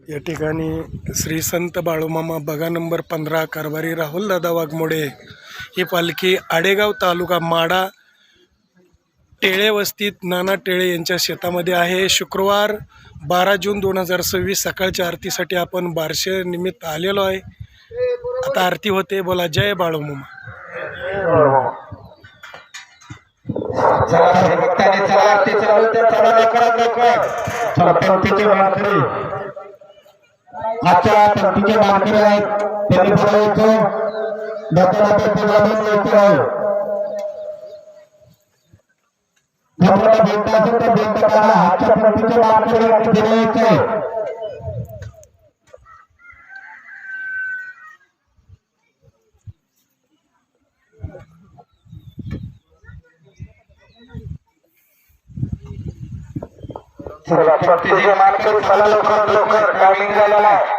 या ठिकाणी श्री संत बाळूमामा बगा नंबर 15 कारभारी राहुल दादा वाघमोडे ही पालखी आडेगाव तालुका माडा टेळे वस्तीत नाना टेळे यांच्या शेतामध्ये आहे। शुक्रवार 12 जून 2026 सकाळच्या आरतीसाठी आपण बारशे निमित्त आलेलो आहे। आता आरती होते। बोला जय बाळूमामा। आजच्या पंक्तीचे मानकरी आहेत त्यांनी बोलायचं आजच्या पंक्तीचे मानकरी यांनी बोलायचे। पंक्तीचे मानकरी चला लवकर टायमिंग झालेला आहे।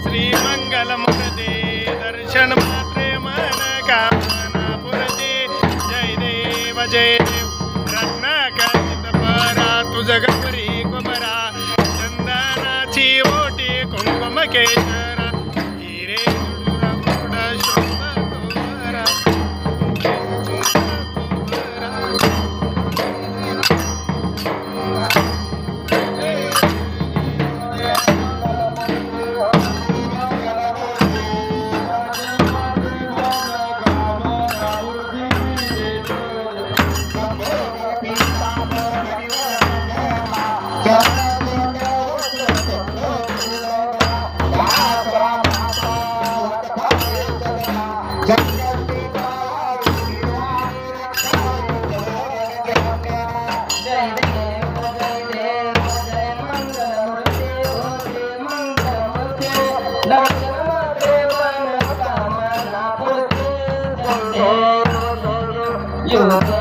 श्री मंगल मुक्ते दर्शन मात्रे मन कामना पुरते। जय देव जय देव रत्नाकर्षित परा तुझ गौरी कुमरा चंदनाची ओटी कुंकुम केशरा हिरे जुडुरा शोभा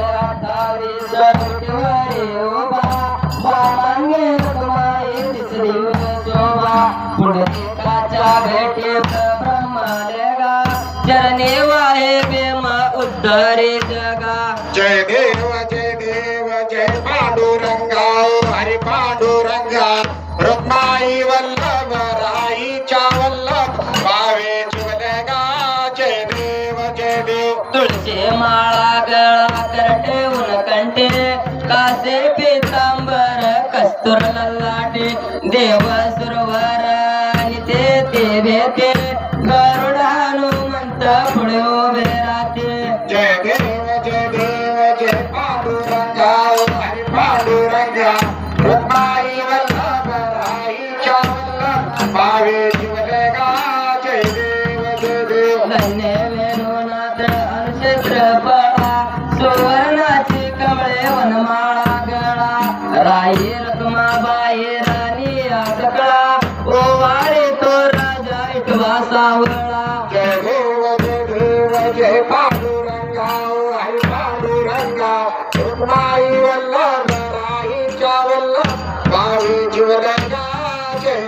चरणे वाहे बेमा उद्धरे जगा। जय देव जय पांडुरंगा हरि पांडुरंगा रुक्माई वल्लभ राईच्या वल्लभ भावे जुलगा। जय देव तुळशी माळा गळा करटे उनकंठे कासे पीतांबर कस्तुर ललाटे देव सुरवर निते ते भेटे गरुड हनुमंत पुढे उभे राहते। जय देव जय पांडुरंगा हरि पांडुरंगा रुक्माई वल्लभ राईच्या वल्लभ भावे जुलगा। जय देव धन्य वेणुनाथ अनुक्षेत्र पळा सुवर्णाची कमळे वनमाळा गळा राई रखमाबाई राणी सकळा ओवाळे तो राजा इटवा सावळा। जय देव जय पांडुरंगा हरि पांडुरंगा रुक्माई वल्लभ राईच्या वल्लभ भावे जुलगा। जय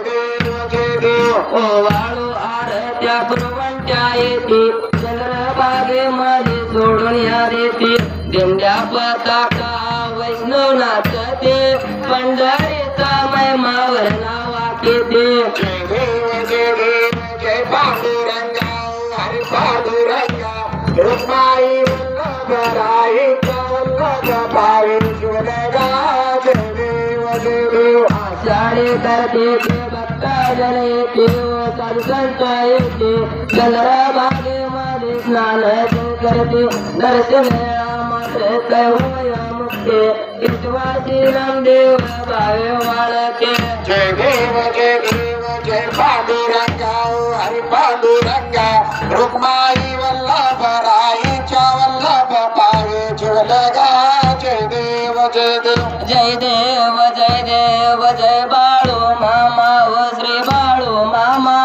देव ओवाळू आरत्या कुरवंट्या येते चंद्रभागेमध्ये सोडून या देते दिंड्या पताका वैष्णव नाचते पंढरीचा मावर नावा केते जय देव जय देव जय पांडुरंगा हरी पांडुरंगा रुक्माई वल्लभराई वल्लभ पाई शिवलगा जय देव जय देव आषाढी करते ते भक्त जन येते साधू संत येते चंद्रभागेमध्ये स्नान करते दर्शन मात्र कैवय मुक्ते विश्वासी रामदेव भावे वाळके जय देव जय पांडुरंगा हरी पांडुरंगा रुक्माई वल्लभराईच्या वल्लभ पावे शिवलगा जय देव जय देव जय देव जय देव जय बाळू मामा व श्री बाळू मामा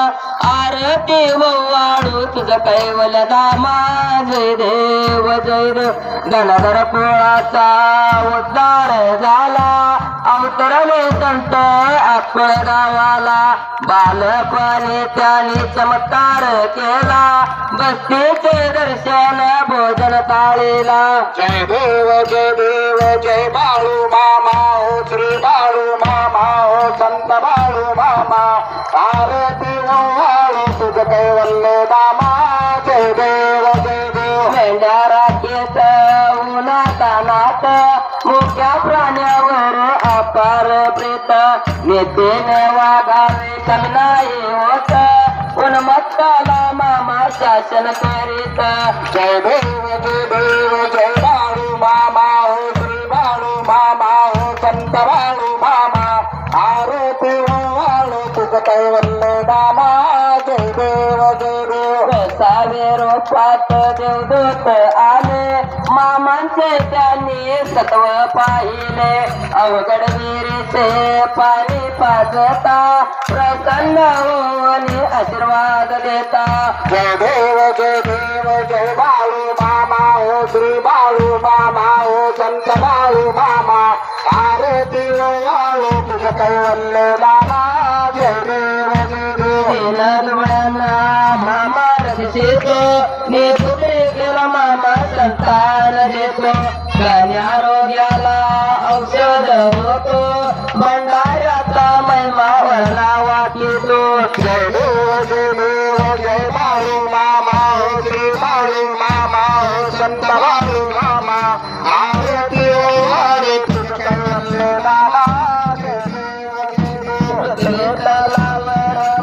आरती वाळू तुझ कैवल धामा जय देव धनधर पोळाचा उद्धार झाला अवतरले संत आपण गावाला बालपणी त्यांनी चमत्कार केला बस्तीचे दर्शन भोजन ताळीला जय देव जय बाळू मामा हो श्री बाळू मामा हो संत बाळू मामा आरती वाळू तुझ कैवल्य दामा जय देव मेंढ्या राखेत उन्हातानात मोठ्या प्राण्यावर अपार प्रेत नेतेने वागावे कमनाई होत उन्मत्ताला मामा शासन करीत जय देव जय बाळू मामा हो श्री बाळू मामा हो संत बाळू मामा आरती वाळू तुझ कैवल्य दामा जय देव सावे रोपात देवदूत आले मामांचे त्यांनी सत्व पाहिले अवघड विहिरीचे पाणी पाजता प्रसन्न होऊन आशीर्वाद देता जय देव जय बाळू मामा हो श्री बाळू मामा हो संत बाळू मामा आरती वाळू तुझ कैवल्य दामा जय देव मामा रक्षितो नेतृत्व केला मामा संतान देतो गाणी आरोग्याला औषध होतो भंडाऱ्याचा महिमा वर्णावा येतो जय देव जय बाळू मामा हो श्री बाळू मामा हो संत बाळू मामा आरती वाळू तुझ कैवल्य दामा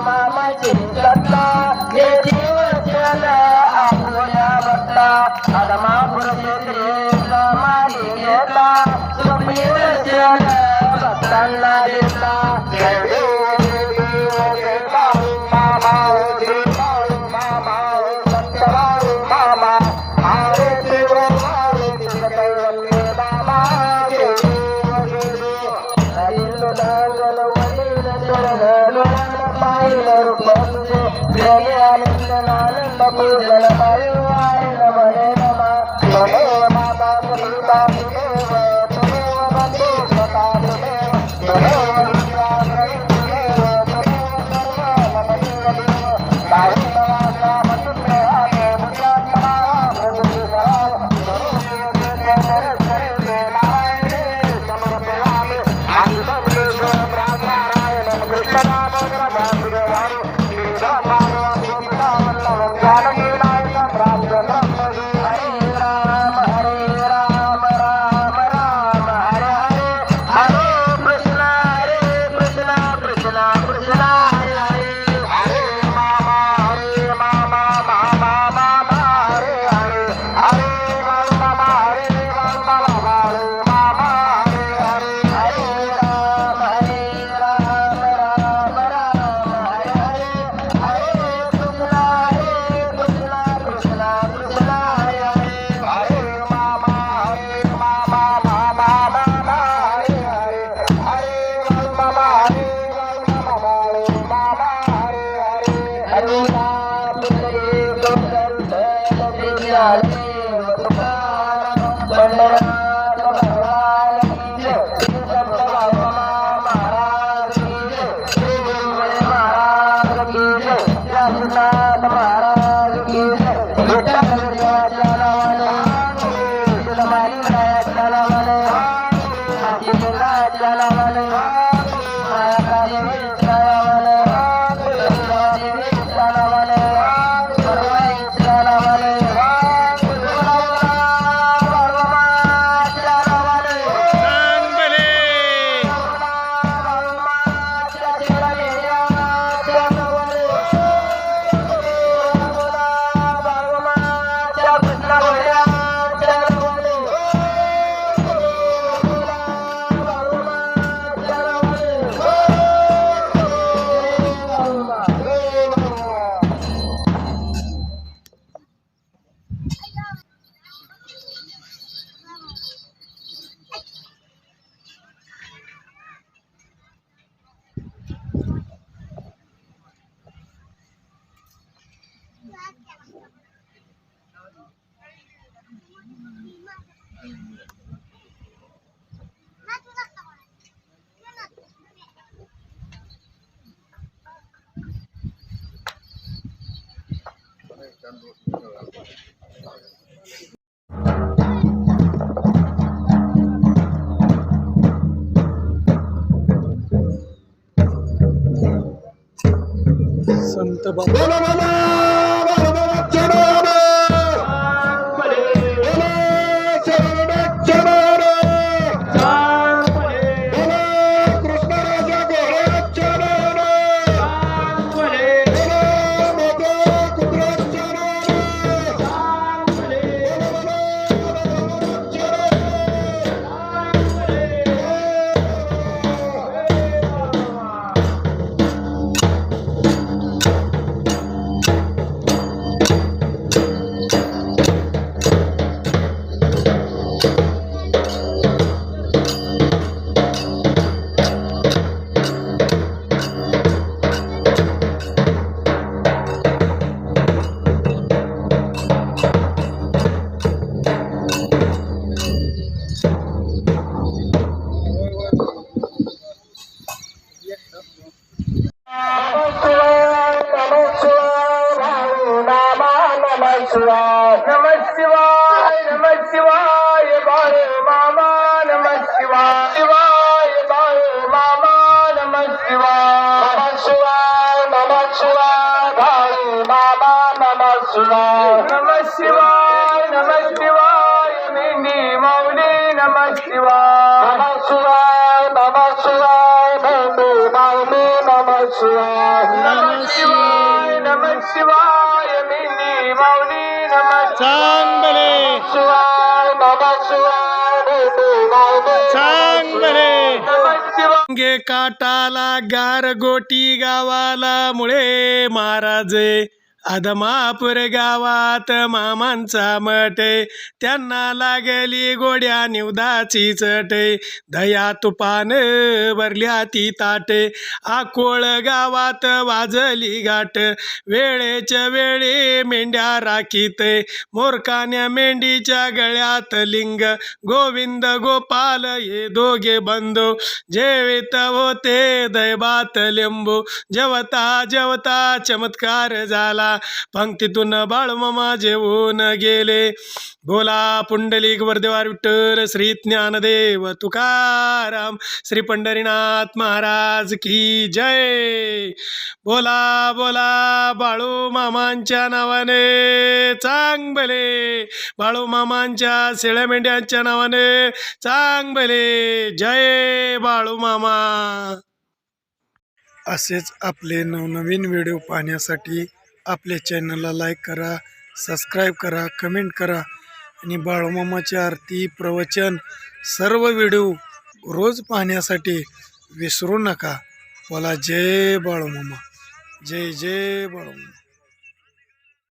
मामाची सत्ता हे जीवचन आपुल्या बसला आदमापुर क्षेत्रे समाधी घेतला सुप्रीवचन भक्तांना देतला जय देव जय बाळू मामा हो श्री बाळू मामा हो संत बाळू मामा आरती वाळू तुझ कैवल्य दामा जय देव हरिलो दांगल वडील चरण पाहिलं रूप तुझे प्रेमी आनंद नानंद पूजन परिवार नमने नमा नमो माता पिता देव तुमेव बंधु सखा तुमेव तुमेव विद्या देव तुमेव सर्व नमदेव देव दाहि नवासा मनुष्य आने मुद्रात्मा प्रभु सराव तुमेव देव नारायणे समर्पयामि आदि सर्वेश्वर ब्रह्मनारायण कृष्ण नाम वासुदेवाय महाराज संत बाबा गे काटाला गारगोटी गावाला मुळे महाराज आदमापूर गावात मामांचा मठ त्यांना लागली गोड्या निवदाची चट दया तुपान भरल्या ती ताट आकोळ गावात वाजली गाठ वेळेच्या वेळी मेंढ्या राखीत मोरकान्या मेंढीच्या गळ्यात लिंग गोविंद गोपाल हे दोघे बंधू जेवित होते दैवात लिंबू जेवता जेवता चमत्कार झाला पंक्तीतून बाळमामा जेवून गेले बोला पुंडलिक वरदेवार विठ्ठल श्री ज्ञानदेव तुकाराम श्री पंढरीनाथ महाराज की जय बोला बोला बाळू मामांच्या नावाने चांगले बाळू मामांच्या शेळ्या मेंढ्यांच्या नावाने चांगले जय बाळू मामा। असेच आपले नवनवीन व्हिडिओ पाहण्यासाठी आपल्या चॅनलला लाईक करा, सबस्क्राईब करा, कमेंट करा आणि बाळूमामाची आरती प्रवचन सर्व व्हिडिओ रोज पाहण्यासाठी विसरू नका। बोला जय बाळूमामा, जय जय बाळूमामा।